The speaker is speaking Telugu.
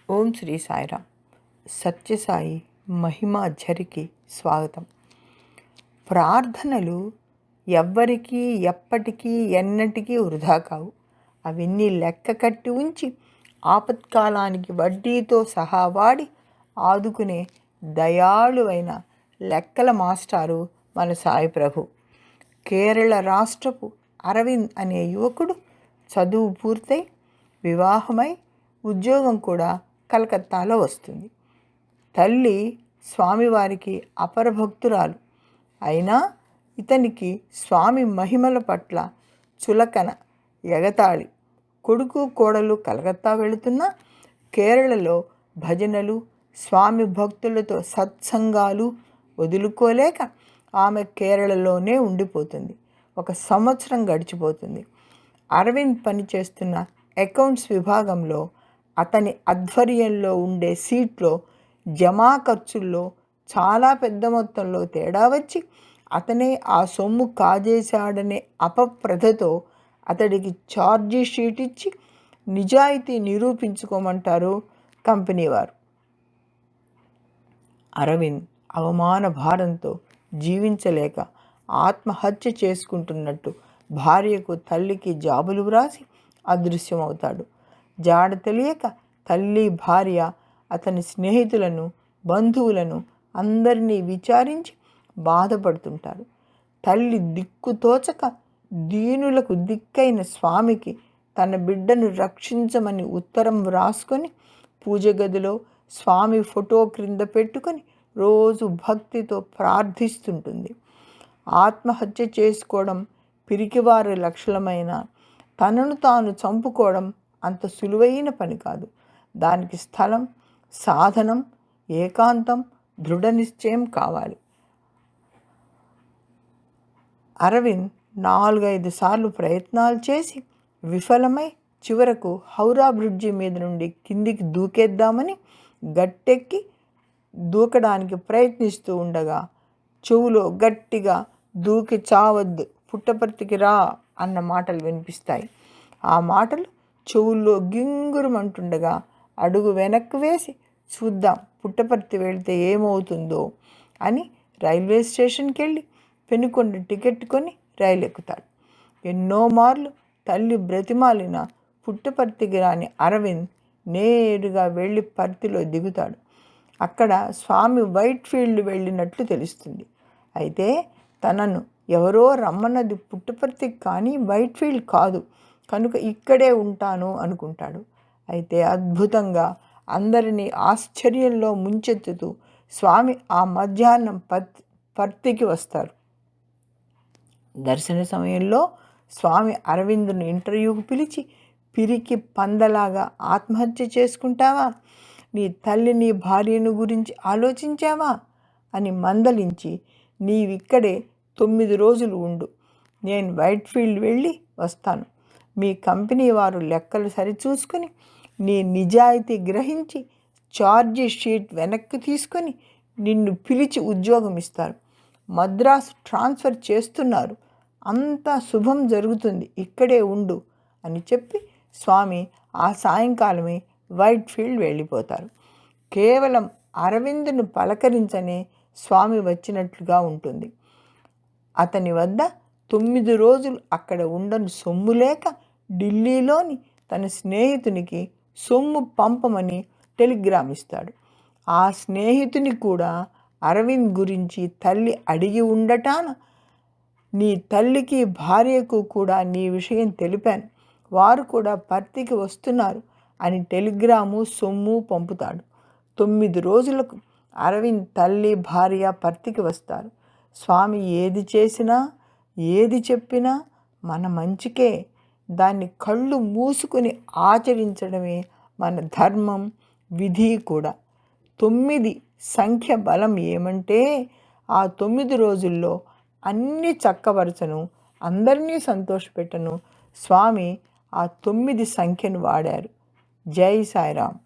ఓం శ్రీ సాయిరామ్. సత్యసాయి మహిమాఝరికి స్వాగతం. ప్రార్థనలు ఎవ్వరికీ ఎప్పటికీ ఎన్నటికీ వృధా కావు. అవన్నీ లెక్క కట్టి ఉంచి ఆపత్కాలానికి వడ్డీతో సహా వాడి ఆదుకునే దయాళువైన లెక్కల మాస్టారు మన సాయి ప్రభు. కేరళ రాష్ట్రపు అరవింద్ అనే యువకుడు చదువు పూర్తయి వివాహమై ఉద్యోగం కూడా కలకత్తాలో వస్తుంది. తల్లి స్వామివారికి అపరభక్తురాలు అయినా ఇతనికి స్వామి మహిమల పట్ల చులకన, ఎగతాళి. కొడుకు కోడలు కలకత్తా వెళుతున్నా కేరళలో భజనలు, స్వామి భక్తులతో సత్సంగాలు వదులుకోలేక ఆమె కేరళలోనే ఉండిపోతుంది. 1 సంవత్సరం గడిచిపోతుంది. అరవింద్ పనిచేస్తున్న అకౌంట్స్ విభాగంలో అతని ఆధ్వర్యంలో ఉండే సీట్లో జమా ఖర్చుల్లో చాలా పెద్ద మొత్తంలో తేడా వచ్చి అతనే ఆ సొమ్ము కాజేశాడనే అపప్రథతో అతడికి ఛార్జీ షీట్ ఇచ్చి నిజాయితీ నిరూపించుకోమంటారు కంపెనీ వారు. అరవింద్ అవమాన భారంతో జీవించలేక ఆత్మహత్య చేసుకుంటున్నట్టు భార్యకు, తల్లికి జాబులు వ్రాసి అదృశ్యమవుతాడు. జాడ తెలియక తల్లి, భార్య, అతని స్నేహితులను, బంధువులను అందరినీ విచారించి బాధపడుతుంటారు. తల్లి దిక్కుతోచక దీనులకు దిక్కైన స్వామికి తన బిడ్డను రక్షించమని ఉత్తరం వ్రాసుకొని పూజ గదిలో స్వామి ఫోటో క్రింద పెట్టుకొని రోజు భక్తితో ప్రార్థిస్తుంటుంది. ఆత్మహత్య చేసుకోవడం పిరికివారి లక్షణమైన తనను తాను చంపుకోవడం అంత సులువైన పని కాదు. దానికి స్థలం, సాధనం, ఏకాంతం, దృఢ నిశ్చయం కావాలి. అరవింద్ 4-5 సార్లు ప్రయత్నాలు చేసి విఫలమై చివరకు హౌరా బ్రిడ్జి మీద నుండి కిందికి దూకేద్దామని గట్టెక్కి దూకడానికి ప్రయత్నిస్తూ ఉండగా చెవులో గట్టిగా దూకి చావద్దు, పుట్టపర్తికి రా అన్న మాటలు వినిపిస్తాయి. ఆ మాటలు చెవుల్లో గింగురమంటుండగా అడుగు వెనక్కి వేసి చూద్దాం పుట్టపర్తి వెళితే ఏమవుతుందో అని రైల్వే స్టేషన్కి వెళ్ళి పెనుకొండ టికెట్ కొని రైలు ఎక్కుతాడు. ఎన్నో మార్లు తల్లి బ్రతిమాలిన పుట్టపర్తికి రాని అరవింద్ నేరుగా వెళ్ళి పర్తిలో దిగుతాడు. అక్కడ స్వామి వైట్ ఫీల్డ్ వెళ్ళినట్లు తెలుస్తుంది. అయితే తనను ఎవరో రమ్మన్నది పుట్టపర్తికి కానీ వైట్ ఫీల్డ్ కాదు కనుక ఇక్కడే ఉంటాను అనుకుంటాడు. అయితే అద్భుతంగా అందరినీ ఆశ్చర్యంలో ముంచెత్తుతూ స్వామి ఆ మధ్యాహ్నం పర్తికి వస్తారు. దర్శన సమయంలో స్వామి అరవిందును ఇంటర్వ్యూకు పిలిచి, పిరికి పందలాగా ఆత్మహత్య చేసుకుంటావా, నీ తల్లి నీ భార్యను గురించి ఆలోచించావా అని మందలించి, నీవిక్కడే 9 రోజులు ఉండు, నేను వైట్ ఫీల్డ్ వెళ్ళి వస్తాను, మీ కంపెనీ వారు లెక్కలు సరిచూసుకొని నీ నిజాయితీ గ్రహించి ఛార్జీ షీట్ వెనక్కి తీసుకొని నిన్ను పిలిచి ఉద్యోగం ఇస్తారు, మద్రాసు ట్రాన్స్ఫర్ చేస్తున్నారు, అంతా శుభం జరుగుతుంది, ఇక్కడే ఉండు అని చెప్పి స్వామి ఆ సాయంకాలమే వైట్ ఫీల్డ్ వెళ్ళిపోతారు. కేవలం అరవిందును పలకరించనే స్వామి వచ్చినట్లుగా ఉంటుంది. అతని వద్ద 9 రోజులు అక్కడ ఉండని సొమ్ము లేక ఢిల్లీలోని తన స్నేహితునికి సొమ్ము పంపమని టెలిగ్రామ్ ఇస్తాడు. ఆ స్నేహితుని కూడా అరవింద్ గురించి తల్లి అడిగి ఉండటాన, నీ తల్లికి భార్యకు కూడా నీ విషయం తెలిపాను, వారు కూడా పర్తికి వస్తున్నారు అని టెలిగ్రాము, సొమ్ము పంపుతాడు. 9 రోజులకు అరవింద్ తల్లి, భార్య పర్తికి వస్తారు. స్వామి ఏది చేసినా, ఏది చెప్పినా మన మంచికే. దాన్ని కళ్ళు మూసుకుని ఆచరించడమే మన ధర్మం, విధి కూడా. 9 సంఖ్య బలం ఏమంటే ఆ 9 రోజుల్లో అన్నీ చక్కబరచను, అందరినీ సంతోషపెట్టను స్వామి ఆ 9 సంఖ్యను వాడారు. జై సాయిరామ్.